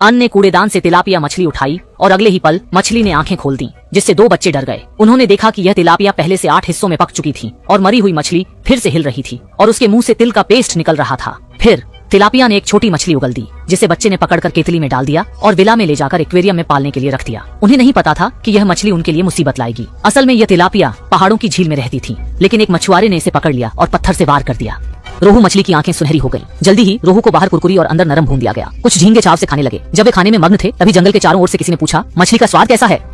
अन्य ने कूड़ेदान से तिलापिया मछली उठाई और अगले ही पल मछली ने आंखें खोल दी, जिससे दो बच्चे डर गए। उन्होंने देखा कि यह तिलापिया पहले से 8 हिस्सों में पक चुकी थी और मरी हुई मछली फिर से हिल रही थी और उसके मुंह से तिल का पेस्ट निकल रहा था। फिर तिलापिया ने एक छोटी मछली उगल दी, जिसे बच्चे ने पकड़कर केतली में डाल दिया और विला में ले जाकर एक्वेरियम में पालने के लिए रख दिया। उन्हें नहीं पता था कि यह मछली उनके लिए मुसीबत लाएगी। असल में यह तिलापिया पहाड़ों की झील में रहती थी, लेकिन एक मछुआरे ने इसे पकड़ लिया और पत्थर से वार कर दिया। रोहू मछली की आंखें सुनहरी हो गई। जल्दी ही रोहू को बाहर कुरकुरी और अंदर नरम भून दिया गया। कुछ झींगे चाव से खाने लगे। जब वे खाने में मग्न थे, तभी जंगल के चारों ओर से किसी ने पूछा, मछली का स्वाद कैसा है?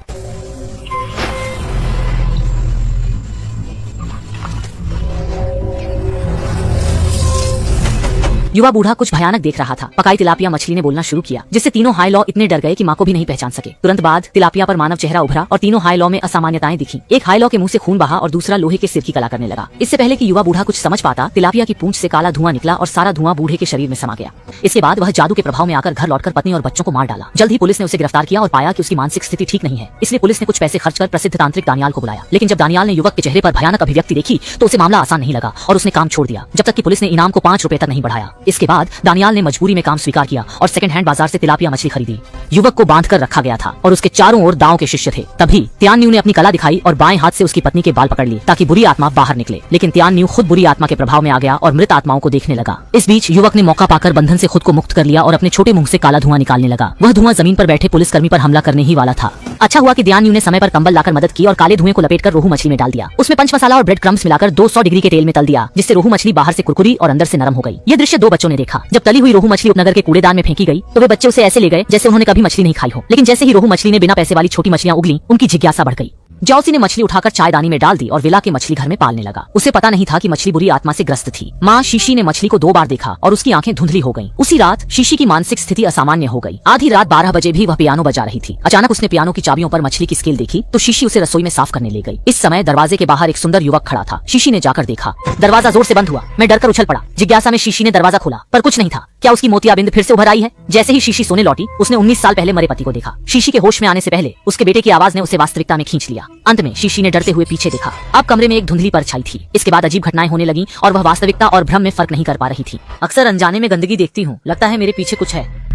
युवा बूढ़ा कुछ भयानक देख रहा था। पकाई तिलापिया मछली ने बोलना शुरू किया, जिससे तीनों हाई लॉ इतने डर गए कि माँ को भी नहीं पहचान सके। तुरंत बाद तिलापिया पर मानव चेहरा उभरा और तीनों हाई लॉ में असामान्यताएं दिखी। एक हाई लॉ के मुंह से खून बहा और दूसरा लोहे के सिर की कला करने लगा। इससे पहले कि युवा बूढ़ा कुछ समझ पाता, तिलापिया की पूंछ से काला धुआं निकला और सारा धुआं बूढ़े के शरीर में समा गया। इसके बाद वह जादू के प्रभाव में आकर घर लौटकर पत्नी और बच्चों को मार डाला। जल्द ही पुलिस ने उसे गिरफ्तार किया और पाया कि उसकी मानसिक स्थिति ठीक नहीं है। इसलिए पुलिस ने कुछ पैसे खर्च कर प्रसिद्ध तांत्रिक दानियाल को बुलाया। लेकिन जब दानियाल ने युवक के चेहरे पर भयानक अभिव्यक्ति देखी तो उसे मामला आसान नहीं लगा और उसने काम छोड़ दिया, जब तक कि पुलिस ने इनाम को 5 रुपए तक नहीं बढ़ाया। इसके बाद दानियाल ने मजबूरी में काम स्वीकार किया और सेकंड हैंड बाजार से तिलापिया मछली खरीदी। युवक को बांध कर रखा गया था और उसके चारों ओर दांव के शिष्य थे। तभी त्यान्यू ने अपनी कला दिखाई और बाएं हाथ से उसकी पत्नी के बाल पकड़ लिए ताकि बुरी आत्मा बाहर निकले। लेकिन त्यान्यू खुद बुरी आत्मा के प्रभाव में आ गया और मृत आत्माओं को देखने लगा। इस बीच युवक ने मौका पाकर बंधन से खुद को मुक्त कर लिया और अपने छोटे मुंह से काला धुआं निकालने लगा। वह धुआं जमीन पर बैठे पुलिसकर्मी पर हमला करने ही वाला था। अच्छा हुआ कि त्यान्यू ने समय पर कंबल लाकर मदद की और काले धुएं को लपेटकर रोहू मछली में डाल दिया। उसमें पंच मसाला और ब्रेड क्रम्स मिलाकर 200 डिग्री के तेल में तल दिया, जिससे रोहू मछली बाहर से कुरकुरी और अंदर से नरम हो गई। यह दृश्य 2 बच्चों ने देखा। जब तली हुई रोहू मछली उपनगर के कूड़ेदान में फेंकी गई तो वे बच्चे उसे ऐसे ले गए जैसे उन्होंने कभी मछली नहीं खाई हो। लेकिन जैसे ही रोहू मछली ने बिना पैसे वाली छोटी मछलियां उगली, उनकी जिज्ञासा बढ़ गई। जॉसी ने मछली उठाकर चायदानी में डाल दी और विला के मछली घर में पालने लगा। उसे पता नहीं था कि मछली बुरी आत्मा से ग्रस्त थी। माँ शीशी ने मछली को 2 बार देखा और उसकी आंखें धुंधली हो गईं। उसी रात शीशी की मानसिक स्थिति असामान्य हो गई। आधी रात 12 बजे भी वह पियानो बजा रही थी। अचानक उसने पियानो की चाबियों पर मछली की स्केल देखी तो शीशी उसे रसोई में साफ करने ले गई। इस समय दरवाजे के बाहर एक सुंदर युवक खड़ा था। शीशी ने जाकर देखा, दरवाजा जोर से बंद हुआ। मैं डरकर उछल पड़ा। जिज्ञासा में शीशी ने दरवाजा खोला पर कुछ नहीं था। क्या उसकी मोतियाबिंद फिर से उभर आई है? जैसे ही शीशी सोने लौटी, उसने 19 साल पहले मरे पति को देखा। शीशी के होश में आने से पहले उसके बेटे की आवाज ने उसे वास्तविकता में खींच लिया। अंत में शीशी ने डरते हुए पीछे देखा। अब कमरे में एक धुंधली परछाई थी। इसके बाद अजीब घटनाएं होने लगी और वह वास्तविकता और भ्रम में फर्क नहीं कर पा रही थी। अक्सर अनजाने में गंदगी देखती हूँ, लगता है मेरे पीछे कुछ है।